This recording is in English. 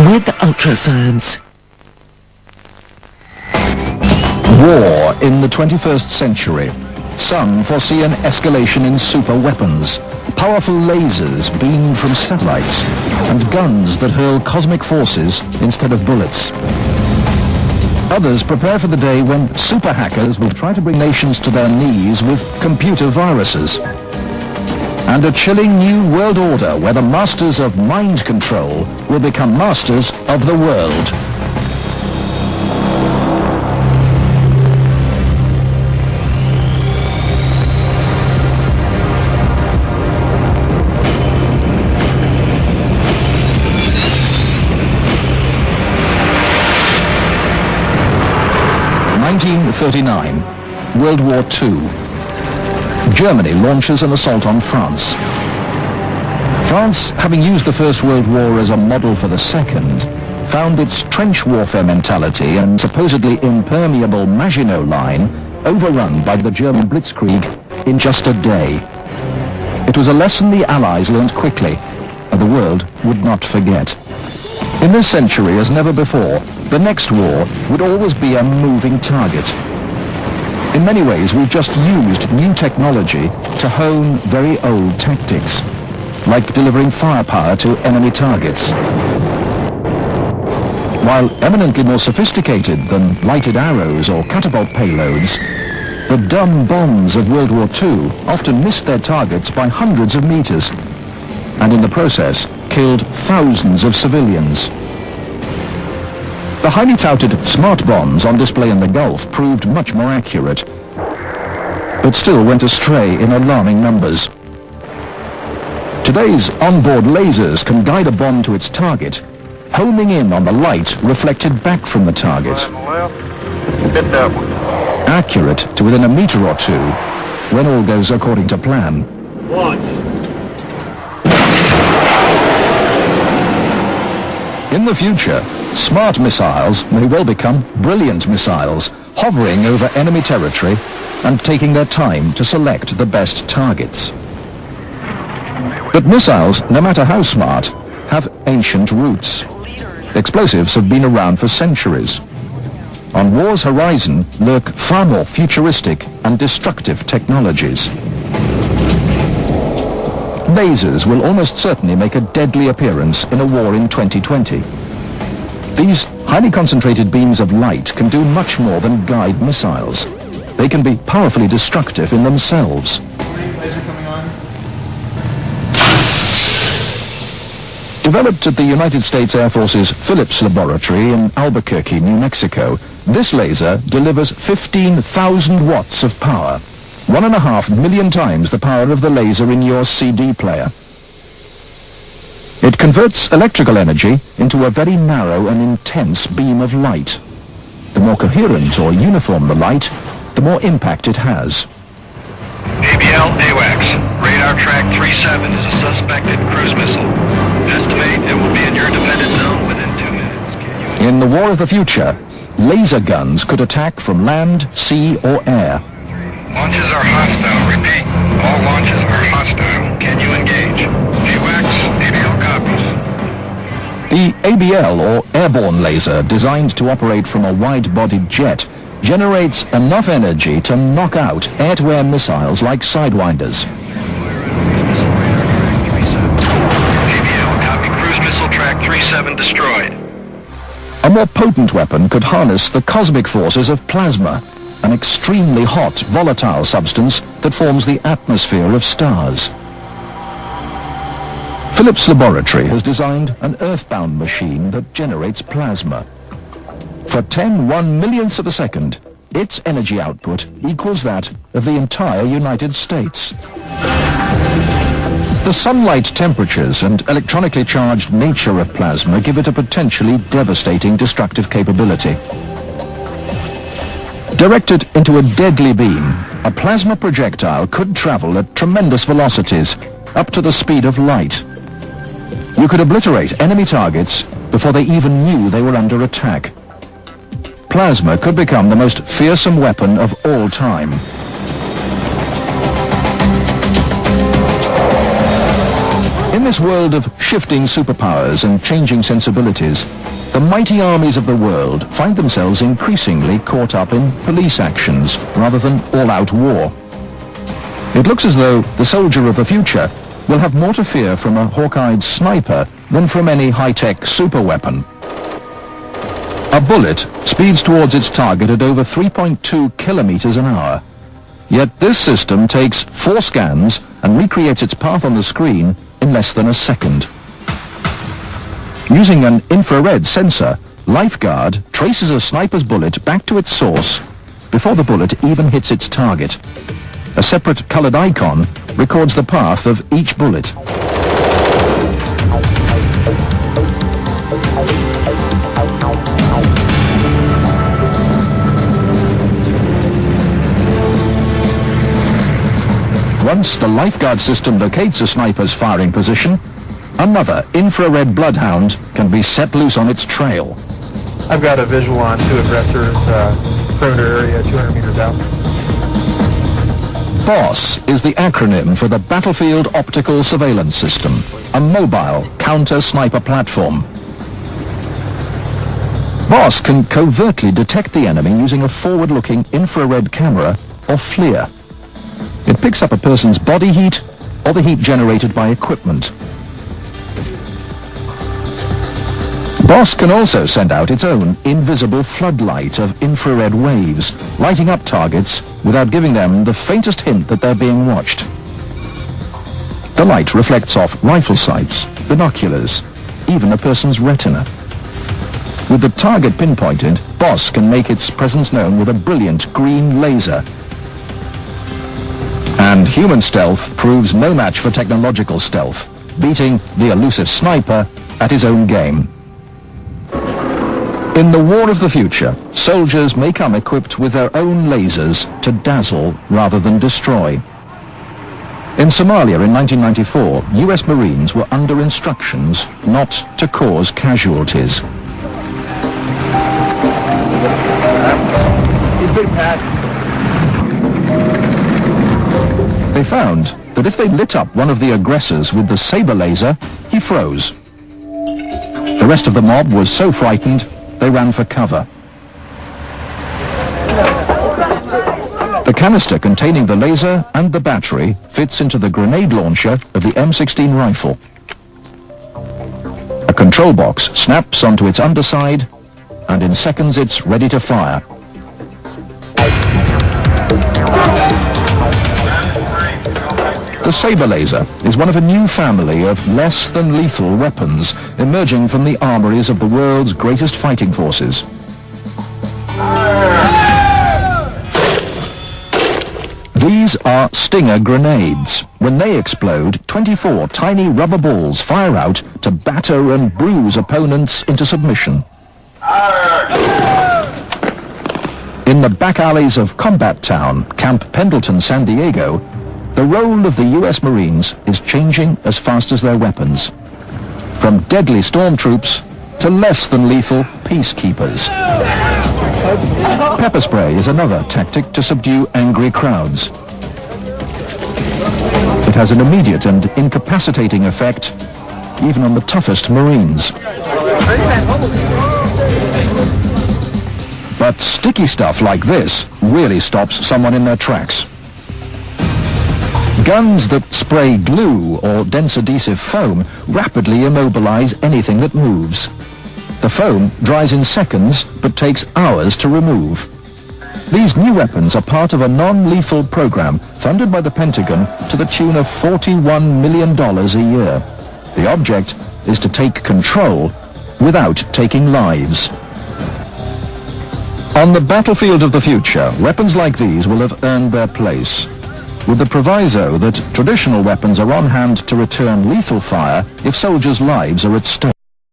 with ultrascience. War in the 21st century. Some foresee an escalation in super weapons, powerful lasers beamed from satellites, and guns that hurl cosmic forces instead of bullets. Others prepare for the day when super hackers will try to bring nations to their knees with computer viruses. And a chilling new world order where the masters of mind control will become masters of the world. World War II. Germany launches an assault on France. France, having used the First World War as a model for the Second, found its trench warfare mentality and supposedly impermeable Maginot Line overrun by the German blitzkrieg in just a day. It was a lesson the Allies learned quickly, and the world would not forget. In this century, as never before, the next war would always be a moving target. In many ways, we've just used new technology to hone very old tactics, like delivering firepower to enemy targets. While eminently more sophisticated than lighted arrows or catapult payloads, the dumb bombs of World War II often missed their targets by hundreds of meters, and in the process killed thousands of civilians. The highly touted smart bombs on display in the Gulf proved much more accurate, but still went astray in alarming numbers. Today's onboard lasers can guide a bomb to its target, homing in on the light reflected back from the target. Accurate to within a meter or two, when all goes according to plan. In the future, smart missiles may well become brilliant missiles, hovering over enemy territory and taking their time to select the best targets. But missiles, no matter how smart, have ancient roots. Explosives have been around for centuries. On war's horizon lurk far more futuristic and destructive technologies. Lasers will almost certainly make a deadly appearance in a war in 2020. These highly concentrated beams of light can do much more than guide missiles. They can be powerfully destructive in themselves. Developed at the United States Air Force's Phillips Laboratory in Albuquerque, New Mexico, this laser delivers 15,000 watts of power, 1.5 million times the power of the laser in your CD player. It converts electrical energy into a very narrow and intense beam of light. The more coherent or uniform the light, the more impact it has. ABL AWACS, radar track 37 is a suspected cruise missile. Estimate it will be in your defended zone within 2 minutes. In the war of the future, laser guns could attack from land, sea or air. Launches are hostile. Repeat, all launches are hostile. Can you engage? AWACS, ABL copies. The ABL, or airborne laser, designed to operate from a wide-bodied jet, generates enough energy to knock out air-to-air missiles like Sidewinders. ABL, copy. Cruise missile track 37 destroyed. A more potent weapon could harness the cosmic forces of plasma, an extremely hot, volatile substance that forms the atmosphere of stars. Phillips Laboratory has designed an earthbound machine that generates plasma. For 10 1/millionths of a second, its energy output equals that of the entire United States. The sunlight temperatures and electronically charged nature of plasma give it a potentially devastating destructive capability. Directed into a deadly beam, a plasma projectile could travel at tremendous velocities, up to the speed of light. You could obliterate enemy targets before they even knew they were under attack. Plasma could become the most fearsome weapon of all time. In this world of shifting superpowers and changing sensibilities, the mighty armies of the world find themselves increasingly caught up in police actions rather than all-out war. It looks as though the soldier of the future will have more to fear from a hawk-eyed sniper than from any high-tech superweapon. A bullet speeds towards its target at over 3.2 kilometers an hour. Yet this system takes 4 scans and recreates its path on the screen in less than a second. Using an infrared sensor, Lifeguard traces a sniper's bullet back to its source before the bullet even hits its target. A separate colored icon records the path of each bullet. Once the Lifeguard system locates a sniper's firing position, another infrared bloodhound can be set loose on its trail. I've got a visual on 2 aggressors, perimeter area 200 meters out. BOSS is the acronym for the Battlefield Optical Surveillance System, a mobile counter-sniper platform. BOSS can covertly detect the enemy using a forward-looking infrared camera, or FLIR. It picks up a person's body heat or the heat generated by equipment. BOSS can also send out its own invisible floodlight of infrared waves, lighting up targets without giving them the faintest hint that they're being watched. The light reflects off rifle sights, binoculars, even a person's retina. With the target pinpointed, BOSS can make its presence known with a brilliant green laser. And human stealth proves no match for technological stealth, beating the elusive sniper at his own game. In the war of the future, soldiers may come equipped with their own lasers to dazzle rather than destroy. In Somalia in 1994, US Marines were under instructions not to cause casualties. They found that if they lit up one of the aggressors with the saber laser, he froze. The rest of the mob was so frightened, they ran for cover. The canister containing the laser and the battery fits into the grenade launcher of the M16 rifle. A control box snaps onto its underside, and in seconds it's ready to fire. The saber laser is one of a new family of less-than-lethal weapons emerging from the armories of the world's greatest fighting forces. These are Stinger grenades. When they explode, 24 tiny rubber balls fire out to batter and bruise opponents into submission. In the back alleys of Combat Town, Camp Pendleton, San Diego, the role of the US Marines is changing as fast as their weapons. From deadly stormtroops to less-than-lethal peacekeepers. Pepper spray is another tactic to subdue angry crowds. It has an immediate and incapacitating effect, even on the toughest Marines. But sticky stuff like this really stops someone in their tracks. Guns that spray glue or dense adhesive foam rapidly immobilize anything that moves. The foam dries in seconds but takes hours to remove. These new weapons are part of a non-lethal program funded by the Pentagon to the tune of $41 million a year. The object is to take control without taking lives. On the battlefield of the future, weapons like these will have earned their place, with the proviso that traditional weapons are on hand to return lethal fire if soldiers' lives are at stake.